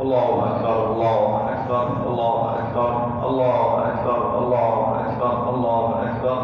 الله أكبر الله أكبر الله أكبر الله أكبر الله أكبر الله أكبر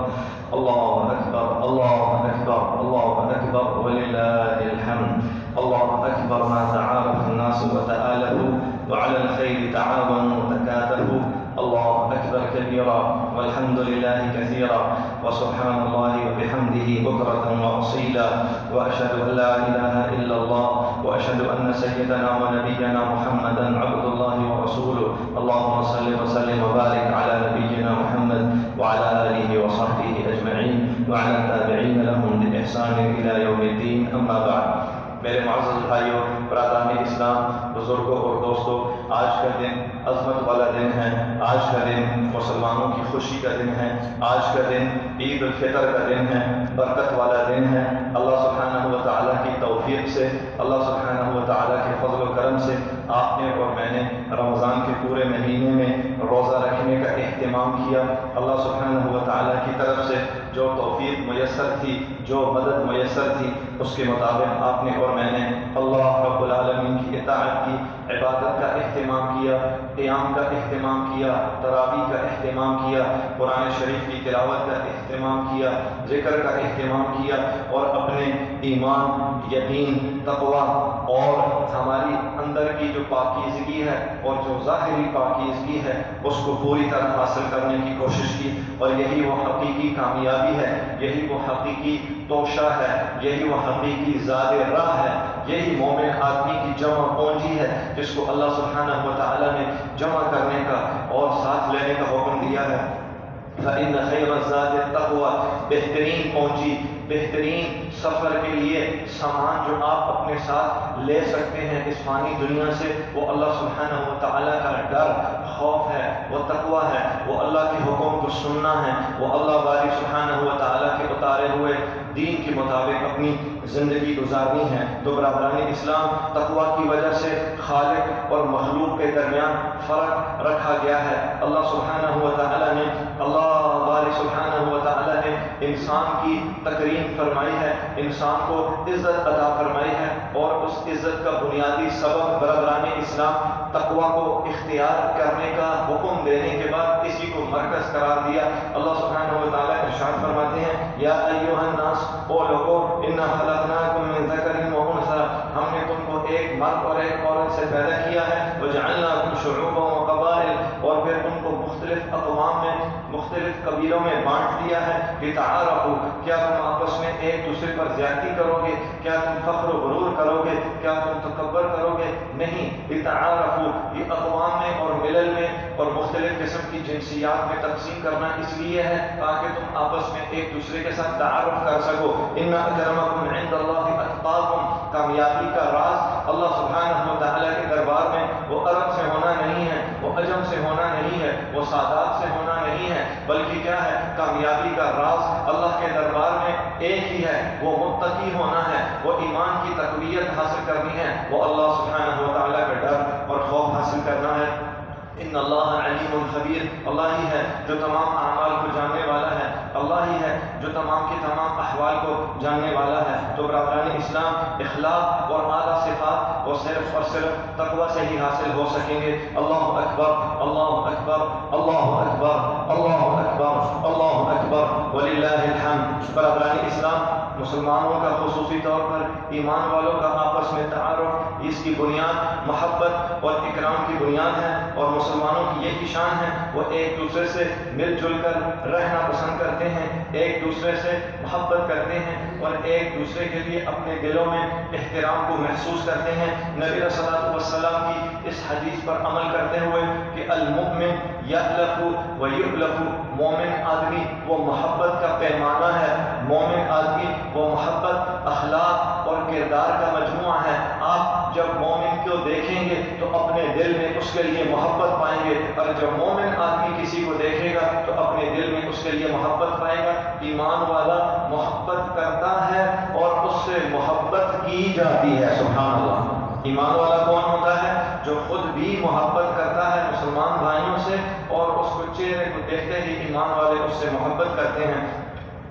الله أكبر الله أكبر الله أكبر ولله الحمد. الله أكبر ما تعارف الناس وتآلفوا وعلى الخير تعاونوا وتكاتفوا. الله أكبر كبيرا والحمد لله كثيرا وسبحان الله وبحمده بكرة وأصيلا. وأشهد أن لا إله إلا الله وأشهد أن سيدنا ونبينا محمدا عبد الله ورسوله. اللهم صل وسلم وبارك على نبينا محمد وعلى آله وصحبه أجمعين وعلى التابعين لهم بإحسان إلى يوم الدين. أما بعد. میرے معزز بھائیوں، برادران اسلام، بزرگوں اور دوستوں، آج کا دن عظمت والا دن ہے. آج کا دن مسلمانوں کی خوشی کا دن ہے. آج کا دن عید الفطر کا دن ہے، برکت والا دن ہے. اللہ سبحانہ و تعالیٰ کی توفیق سے، اللہ سبحانہ و تعالیٰ کے فضل و کرم سے آپ نے اور میں نے رمضان کے پورے مہینے میں روزہ رکھنے کا اہتمام کیا. اللہ سبحانہ و تعالیٰ کی طرف سے جو توفیق میسر تھی، جو مدد میسر تھی، اس کے مطابق آپ نے اور میں نے اللہ رب العالمین کی اطاعت کی، عبادت کا اہتمام کیا، قیام کا اہتمام کیا، تراویح کا اہتمام کیا، قرآن شریف کی تلاوت کا اہتمام کیا، ذکر کا اہتمام کیا، اور اپنے ایمان، یقین، تقویٰ اور ہماری اندر کی جو پاکیزگی ہے اور جو ظاہری پاکیزگی ہے اس کو پوری طرح حاصل کرنے کی کوشش کی. اور یہی وہ حقیقی کامیابی ہے، یہی وہ حقیقی توشہ ہے، یہی وہ حقیقی زاد راہ ہے، یہی مومن آدمی کی جمع پونجی ہے جس کو اللہ سبحانہ و تعالیٰ نے جمع کرنے کا اور ساتھ لینے کا حکم دیا ہے. فإن خیر الزاد التقوی، بہترین پونجی، بہترین سفر کے لیے سامان جو آپ اپنے ساتھ لے سکتے ہیں اس فانی دنیا سے، وہ اللہ سبحانہ و تعالیٰ کا ڈر، خوف ہے، وہ تقوی ہے، وہ اللہ کے حکم کو سننا ہے، وہ اللہ باری سبحانہ و تعالیٰ کے اتارے ہوئے دین کے مطابق اپنی زندگی گزارنی ہے. تو برادران اسلام، تقوی کی وجہ سے خالق اور مخلوق کے درمیان فرق رکھا گیا ہے. اللہ سبحانہ و تعالیٰ نے، اللہ باری سبحانہ و تعالیٰ نے انسان کی تکریم فرمائی ہے، انسان کو عزت عطا فرمائی ہے، اور اس عزت کا بنیادی سبب برادران اسلام تقوی کو اختیار کرنے کا حکم دینے کے بعد اسی کو مرکز قرار دیا. اللہ سبحانہ و تعالیٰ ارشاد فرماتے ہیں، یا ایھا الناس، او لوگو، انا خلقناکم من ذکر و انثی، ہم نے تم کو ایک مرد اور ایک عورت سے پیدا کیا ہے. وجعلناکم شعوبا و قبائل، اور پھر تم کو مختلف اقوام میں، مختلف قبیلوں میں بانٹ دیا ہے. لتعارفوا، کیا تم آپس میں ایک دوسرے پر زیادتی کرو گے؟ کیا تم فخر و غرور کرو گے؟ کیا تم تکبر کرو گے؟ نہیں. لتعارفوا، یہ اقوام میں اور ملل میں اور مختلف قسم کی جنسیات میں تقسیم کرنا اس لیے ہے تاکہ تم آپس میں ایک دوسرے کے ساتھ تعارف کر سکو. ان اکرمکم عند اللہ اتقاکم، کامیابی کا راز اللہ سبحانہ و تعالیٰ کے دربار میں وہ عرب سے ہونا نہیں ہے، وہ عجم سے ہونا نہیں ہے، وہ سادات سے ہونا نہیں ہے، بلکہ کیا ہے؟ کامیابی کا راز اللہ کے دربار میں ایک ہی ہے، وہ متقی ہونا ہے، وہ ایمان کی تقویت حاصل کرنی ہے، وہ اللہ سبحانہ و تعالیٰ کا ڈر اور خوف حاصل کرنا ہے. ان اللہ علیم خبیر، اللہ ہی ہے جو تمام اعمال کو جاننے والا ہے، اللہ ہی ہے جو تمام کے تمام احوال کو جاننے والا ہے. تو برادران اسلام، اخلاق اور اعلیٰ صفات وہ صرف اور صرف تقوی سے ہی حاصل ہو سکیں گے. اللہ اکبر اللہ اکبر اللہ اکبر اللہ اکبر اللہ اکبر وللہ الحمد. برادران اسلام، مسلمانوں کا خصوصی طور پر ایمان والوں کا آپس میں تعارف، اس کی بنیاد محبت اور اکرام کی بنیاد ہے. اور مسلمانوں کی یہی شان ہے، وہ ایک دوسرے سے مل جل کر رہنا پسند کرتے ہیں، ایک دوسرے سے محبت کرتے ہیں، اور ایک دوسرے کے لیے اپنے دلوں میں احترام کو محسوس کرتے ہیں. نبی علیہ الصلوۃ والسلام کی اس حدیث پر عمل کرتے ہوئے کہ المؤمن یألف و یؤلف، مومن آدمی وہ محبت کا پیمانہ ہے، مومن آدمی وہ محبت، اخلاق اور کردار کا مجموعہ ہے. آپ جب مومن کو دیکھیں گے تو اپنے دل میں اس کے لیے محبت پائیں گے، اور جب مومن آدمی کسی کو دیکھے گا تو اپنے دل میں اس کے لیے محبت پائے گا. ایمان والا محبت کرتا ہے اور اس سے محبت کی جاتی ہے. سبحان اللہ. ایمان والا کون ہوتا ہے؟ جو خود بھی محبت کرتا ہے مسلمان بھائیوں سے، اور اس کو چہرے کو دیکھتے ہی ایمان والے اس سے محبت کرتے ہیں.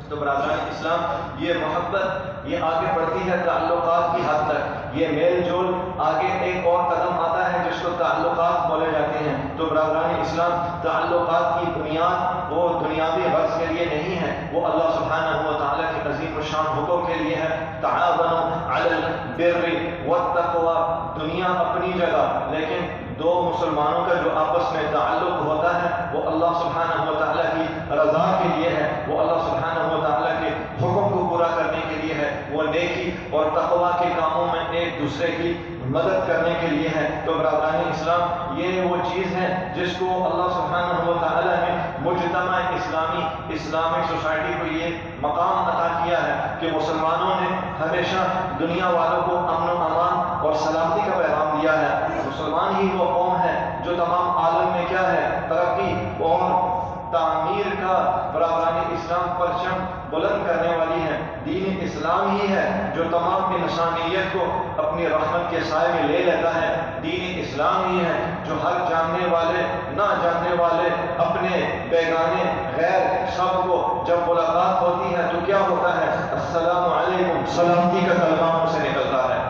تو برادران اسلام، یہ محبت یہ آگے بڑھتی ہے تعلقات کی حد تک، یہ میل جول آگے ایک اور قدم آتا ہے جس کو تعلقات بولے جاتے ہیں. تو برادران اسلام، تعلقات کی بنیاد وہ دنیاوی غرض کے لیے نہیں ہے، وہ اللہ سبحانہ و تعالیٰ کے عظیم الشان حکم کے لیے ہے. تعاونوا علی البر والتقوی. دنیا اپنی جگہ، لیکن دو مسلمانوں کا جو آپس میں تعلق ہوتا ہے وہ اللہ سبحانہ و تعالیٰ کی رضا کے لیے ہے، وہ اللہ سبحانہ و تعالیٰ کے حکم کو پورا کرنے کے لیے ہے، وہ نیکی اور تقوی کے کاموں میں ایک دوسرے کی مدد کرنے کے لیے ہے. تو برادران اسلام، یہ وہ چیز ہے جس کو اللہ سبحانہ و تعالیٰ نے مجتمع اسلامک سوسائٹی کو یہ مقام عطا کیا ہے کہ مسلمانوں نے ہمیشہ دنیا والوں کو امن و امان اور سلامتی کا پیغام دیا ہے. مسلمان ہی وہ قوم ہے جو تمام عالم میں کیا ہے، ترقی اور تعمیر کا برابران اسلام پرچم بلند کرنے والی ہے. دین اسلام ہی ہے جو تمام انسانیت کو اپنی رحمت کے سائے میں لے لیتا ہے. دین اسلام ہی ہے جو ہر جاننے والے، نہ جاننے والے، اپنے بیگانے، غیر، سب کو جب ملاقات ہوتی ہے تو کیا ہوتا ہے؟ السلام علیکم، سلامتی کا کلمہ منہ سے نکلتا ہے.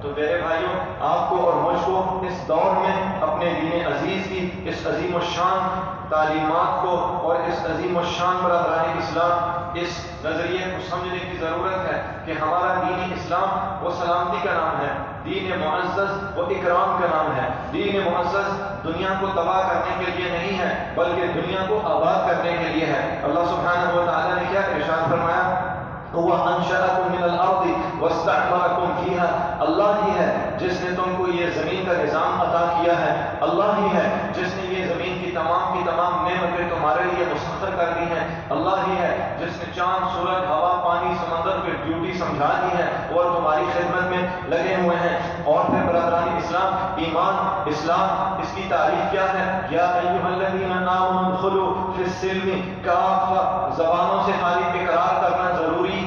تو میرے بھائیوں، آپ کو اور مجھ کو اس دور میں اپنے دین عزیز کی اس عظیم الشان تعلیمات کو اور اس عظیم الشان برادران اسلام، اس نظریے کو سمجھنے کی ضرورت ہے کہ ہمارا دین اسلام وہ سلامتی کا نام ہے، دین معزز وہ اکرام کا نام ہے. دین معزز دنیا کو تباہ کرنے کے لیے نہیں ہے بلکہ دنیا کو آباد کرنے کے لیے ہے. اللہ سبحانہ و تعالیٰ نے کیا ارشاد فرمایا؟ هو انشأکم من الارض واستعمرکم فیہا. اللہ ہی ہے جس نے تم کو یہ زمین کا نظام عطا کیا ہے. اللہ ہی ہے جس نے یہ زمین کی تمام نعمتیں تمہارے لیے مسخر کر دی ہیں. اللہ ہی ہے جس نے چاند، سورج، ہوا، پانی، سمندر پہ ڈیوٹی سمجھا دی ہے اور تمہاری خدمت میں لگے ہوئے ہیں. اور پھر برادران اسلام، ایمان، اسلام، اس کی تعریف کیا ہے؟ یا ایھا الذین آمنوا ادخلوا فی السلم کافہ. زبانوں سے خالی اقرار کرنا ضروری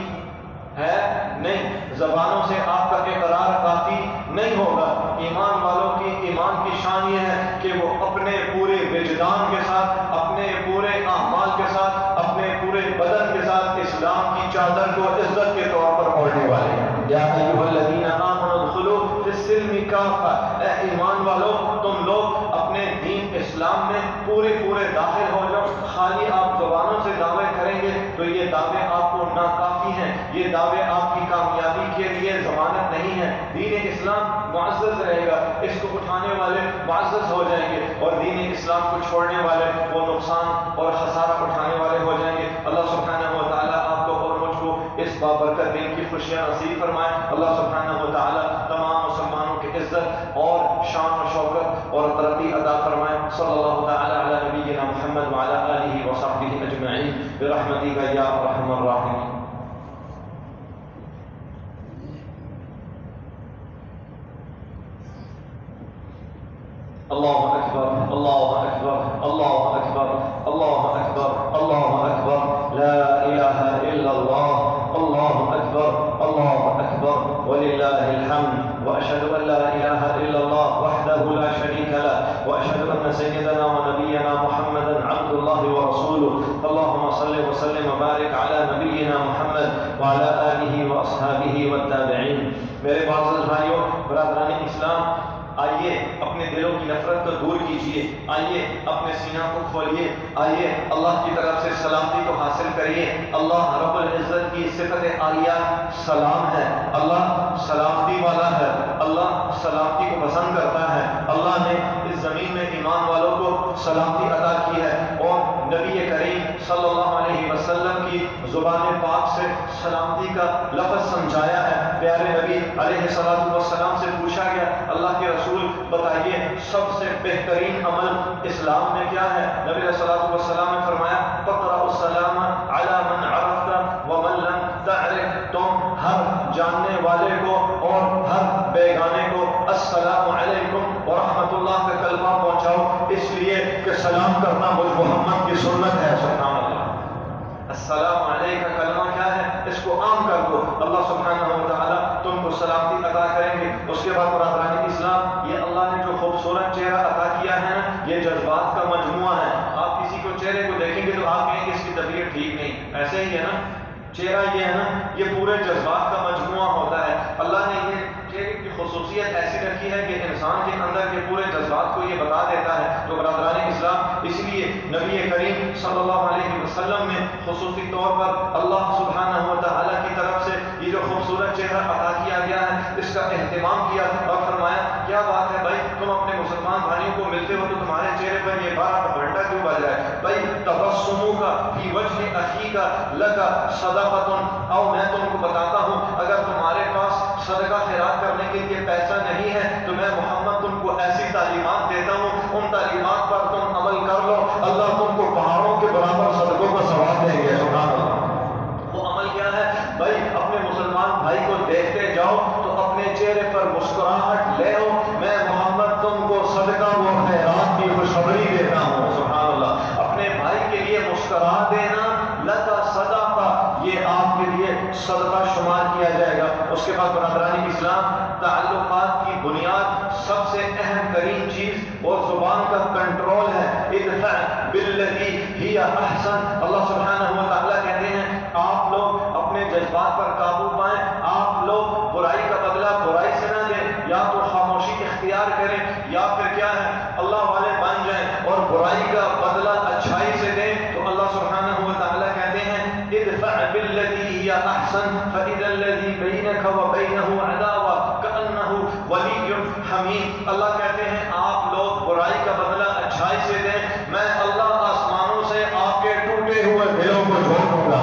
ہے نہیں، زبانوں سے آپ کا اقرار کافی نہیں ہوگا. ایمان والوں کی ایمان کی شان یہ ہے کہ وہ اپنے پورے وجدان کے ساتھ، اپنے پورے اعمال کے ساتھ، اپنے پورے بدن کے ساتھ اسلام کی چادر کو عزت کے طور پر اوڑھنے والے ہیں. یا ایھا الذین آمنوا ادخلوا فی السلم کافہ. اے ایمان والو، تم لوگ اپنے دین اسلام میں پورے داخل ہو جاؤ. خالی آپ زبانوں سے دعوے کریں گے تو یہ دعوے آپ کو ناکافی ہیں، یہ دعوے آپ کی کامیابی کے لیے ضمانت نہیں ہے. دین اسلام معزز رہے گا، اس کو اٹھانے والے معزز ہو جائیں گے، اور دین اسلام کو چھوڑنے والے وہ نقصان اور خسارہ اٹھانے والے ہو جائیں گے. اللہ سبحانہ و تعالیٰ آپ کو اور مجھ کو اس بابرکت دین کی خوشیاں نصیب فرمائے. اللہ سبحانہ و تعالیٰ تمام مسلمانوں کی عزت اور شان و شوکت اور ترقی عطا فرمائے. صلی اللہ تعالیٰ علی نبینا محمد وعلی آلہ وصحبہ اجمعین برحمتک یا ارحم الراحمین. اللہ اکبر، اللہ اکبر، اللہ اکبر، اللہ اکبر، اللہ اکبر، لا الہ الا اللہ، اللہ اکبر، اللہ اکبر، وللہ الحمد. واشهد ان لا اله الا الله وحده لا شريك له، واشهد ان سيدنا ونبينا محمدا عبد الله ورسوله. اللهم صل وسلم وبارك على نبينا محمد وعلى اله واصحابه والتابعين. میرے معزز بھائیوں، برادران اسلام، آئیے اپنے دلوں کی نفرت کو دور کیجیے، آئیے اپنے سینہ کو کھولیے، آئیے اللہ کی طرف سے سلامتی کو حاصل کریے. اللہ رب العزت کی صفت عالیہ سلام ہے. اللہ سلامتی والا ہے، اللہ سلامتی کو پسند کرتا ہے. اللہ نے اس زمین میں ایمان والوں کو سلامتی عطا کی ہے، اور نبی کریم صلی اللہ علیہ وسلم کی زبان پاک سے سلامتی کا لفظ سمجھایا ہے. پیارے نبی علیہ الصلوۃ والسلام سے پوچھا گیا، اللہ کے رسول بتائیے سب سے بہترین عمل اسلام میں کیا ہے؟ نبی علیہ الصلوۃ والسلام نے فرمایا، تقرأ السلام علی من عرفت ومن لم تعرف. تم ہر جاننے والے کو اور ہر بیگانے کو السلام علیکم ورحمۃ اللہ کا کلمہ پہنچاؤ، اس لیے کہ سلام کرنا مجھ محمد کی سنت ہے. سبحان اللہ. السلام علیکم کا کلمہ کیا ہے؟ اس کو عام کر دو، اللہ سبحانہ و تعالیٰ تم کو سلامتی عطا کریں گے. اس کے بعد برادران اسلام، یہ اللہ نے جو خوبصورت چہرہ عطا کیا ہے نا، یہ جذبات کا مجموعہ ہے. آپ کسی کو چہرے کو دیکھیں گے تو آپ کہیں گے اس کی طبیعت ٹھیک نہیں، ایسے ہی ہے نا. چہرہ یہ ہے نا، یہ پورے جذبات کا مجموعہ ہوتا ہے. اللہ نے یہ چہرے کی خصوصیت ایسی رکھی ہے کہ انسان کے اندر کے پورے جذبات کو یہ بتا نبی کریم صلی اللہ علیہ وسلم نے خصوصی طور پر اللہ سبحانہ و تعالیٰ کی طرف سے یہ جو خوبصورت چہرہ عطا کیا گیا ہے اس کا اہتمام کیا اور فرمایا کیا بات ہے بھائی تم اپنے مسلمان بھائیوں کو ملتے ہو تو تمہارے چہرے پر یہ بارہ کا بھنڈا کیوں بج رہا ہے؟ بھائی تبسموں کا فی وجہ اخی کا لگا صدقۃ، او میں تم کو بتاتا ہوں اگر تمہارے پاس صدقہ خیرات کرنے کے لیے پیسہ نہیں ہے تو میں محمد تم کو ایسی تعلیمات دیتا ہوں، ان تعلیمات پر تم عمل کر لو، اللہ تم کو پہاڑوں کے برابر صدقوں کا ثواب دیں گے۔ سبحان اللہ۔ وہ عمل کیا ہے بھائی؟ اپنے مسلمان بھائی کو دیکھتے جاؤ تو اپنے چہرے پر مسکراہٹ لے ہو، میں محمد تم کو صدقہ و خیرات کی خوشخبری دیتا ہوں۔ سبحان اللہ۔ اپنے بھائی کے لیے مسکرا دینا لگا صدقہ، یہ آپ کے لیے صدقہ شمار کیا جائے گا۔ اس کے بعد برادران اسلام، تعلقات کی بنیاد سب سے اہم ترین چیز اور زبان کا کنٹرول ہے۔ ادفع باللتی ہی احسن، اللہ سبحانہ و تعالیٰ کہتے ہیں آپ لوگ اپنے جذبات پر قابو پائیں، آپ لوگ برائی کا بدلہ برائی سے نہ دیں، یا تو خاموشی اختیار کریں یا پھر کیا ہے اللہ والے بن جائیں اور برائی کا بدلہ اچھائی سے دیں۔ تو اللہ سبحانہ و تعالیٰ کہتے ہیں ادفع باللتی ہی احسن فاذا الذی بینک وبینہ عداوہ کأنہ ولی حمیم۔ اللہ کہتے ہیں آپ لوگ برائی کا بدلہ اچھائی سے دیں، میں اللہ آسمانوں سے آپ کے ٹوٹے ہوئے دلوں کو جوڑ دوں گا،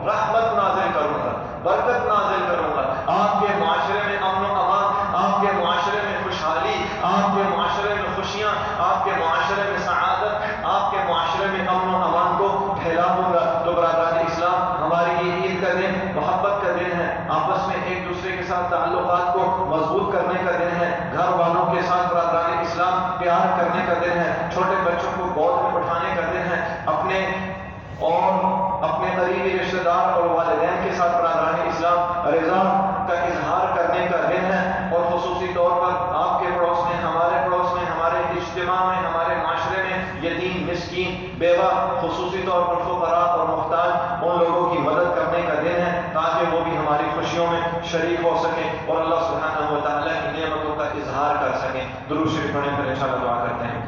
رحمت نازل کروں گا، برکت نازل کروں گا، آپ کے معاشرے میں امن و امان، آپ کے معاشرے میں خوشحالی، آپ کے معاشرے میں خوشیاں، آپ کے معاشرے میں سعادت، آپ کے معاشرے میں امن و امان کو پھیلا دوں گا۔ تو برادران اسلام، ہماری یہ عید کا دن محبت کا دن ہے، آپس میں ایک دوسرے کے ساتھ تعلقات کو مضبوط کرنے کا دن ہے، گھر والوں کے ساتھ برادران اسلام پیار کرنے کا دن ہے، چھوٹے بچوں کو گود میں اٹھانے کا دن ہے، اپنے قریبی رشتہ دار اور والدین کے ساتھ برادران اسلام رضا کا اظہار کرنے کا دن ہے، اور خصوصی طور پر آپ کے پڑوس میں، ہمارے پڑوس میں، ہمارے اجتماع میں، ہمارے معاشرے میں یتیم، مسکین، بیوہ، خصوصی طور پر فقراء اور محتاج ان لوگوں کی مدد کرنے کا دن ہے تاکہ وہ بھی ہماری خوشیوں میں شریک ہو سکیں اور اللہ سبحانہ و تعالیٰ کی نعمتوں کا اظہار کر سکیں۔ درود شریف پڑھنے پر انشاءاللہ دعا کرتے ہیں۔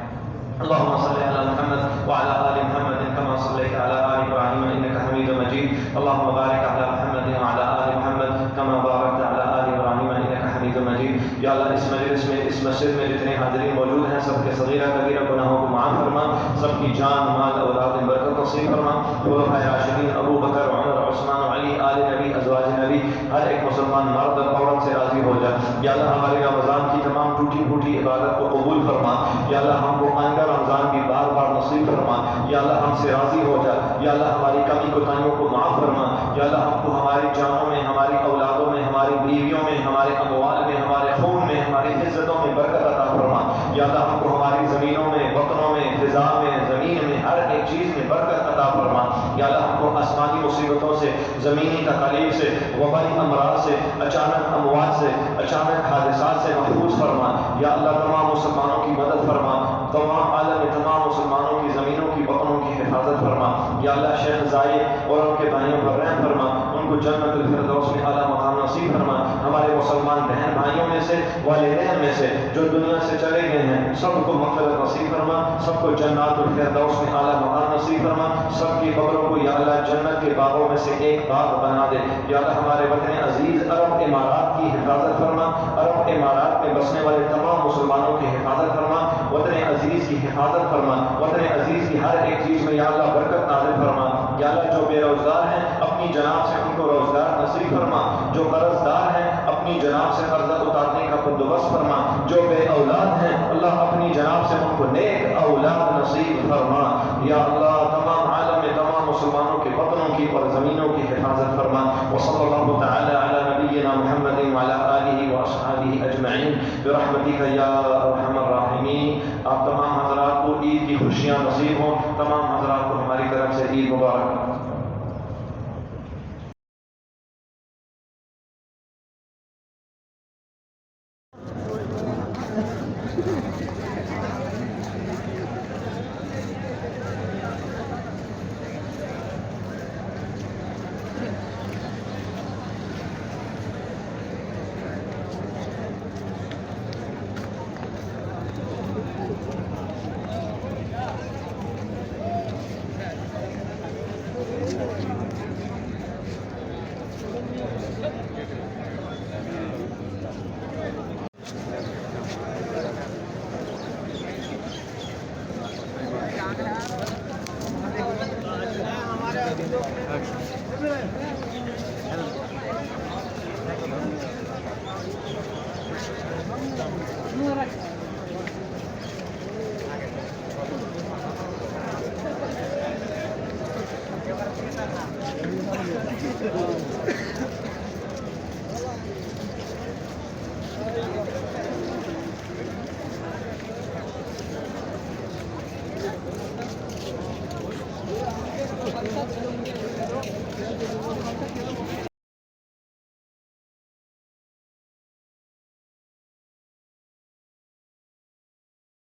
اللهم صل على محمد وعلى آل محمد كما صليت على آل إبراهيم إنك حميد مجيد اللهم بارك على محمد وعلى آل محمد كما باركت على آل إبراهيم إنك حميد مجيد۔ یا اللہ اس مجلس میں، اس مسجد میں جتنے حاضرین موجود ہیں سب کے صغیرہ کبیرہ گناہوں کو معاف فرما، سب کی جان مال اولاد میں برکت نصیب فرما۔ خلفائے راشدین ابو بکر عمر عثمان علی آل نبی ازواج نبی ہر ایک مسلمان مرد عورت سے راضی ہو جا۔ یا اللہ ہمارے رمضان کی تمام ٹوٹی پھوٹی عبادت کو قبول فرما۔ یا اللہ ہم کو آئندہ رمضان کی بار بار نصیب فرما۔ یا اللہ ہم سے راضی ہو جا۔ یا اللہ ہماری کمی کوتاہیوں کو معاف فرما۔ یا اللہ ہم کو ہماری جانوں میں، ہماری اولادوں میں، ہماری بیویوں میں، ہمارے اموال میں، ہمارے خون میں، ہماری عزتوں میں برکت عطا فرما۔ یا اللہ ہم کو ہماری زمینوں میں، وطنوں میں، فضا میں، زمین میں، ہر ایک چیز میں برکت عطا فرما۔ یا اللہ ہم کو آسمانی مصیبتوں سے، زمینی تکالیف سے، وبائی امراض سے، اچانک اموات سے، اچانک حادثات سے محفوظ فرما۔ یا اللہ تمام مسلمانوں کی مدد فرما، تمام عالم میں تمام مسلمانوں کی زمینوں کی وطنوں کی حفاظت فرما۔ یا اللہ شیخ زائد اور ان کے بھائیوں پر رحم فرما، ان کو جنت الفردوس میں اعلیٰ مقام نصیب فرما۔ ہمارے مسلمان بہن بھائیوں میں سے، والدین میں سے جو دنیا سے چلے گئے ہیں سب کو مغفرت نصیب فرما، سب کو جنات الفردوس میں اعلیٰ مقام نصیب فرما، سب کی قبروں کو یا اللہ جنت کے باغوں میں سے ایک باغ بنا دے۔ یا اللہ ہمارے وطن عزیز عرب امارات کی حفاظت فرما، عرب امارات میں بسنے والے تمام مسلمانوں کی حفاظت فرما، وطن عزیز کی حفاظت فرما، وطن عزیز کی ہر ایک چیز میں یا اللہ برکت نازل فرما۔ یا اللہ جو بے روزگار ہیں اپنی جناب سے ان کو روزگار نصیب فرما، جو قرض دار ہیں اپنی جناب سے قرضہ اتارنے کا بندوبست فرما، جو بے اولاد ہیں اللہ اپنی جناب سے ان کو نیک اولاد نصیب فرما۔ یا اللہ تمام عالم میں تمام مسلمانوں کے وطنوں کی اور زمینوں کی حفاظت فرما۔ وصلی اللہ تعالی علی نبینا محمد وعلی آلہ واصحابہ اجمعین برحمتک یا ارحم الراحمین۔ آپ تمام حضرات کو عید کی خوشیاں نصیب ہوں، تمام حضرات کو ہماری طرف سے عید مبارک۔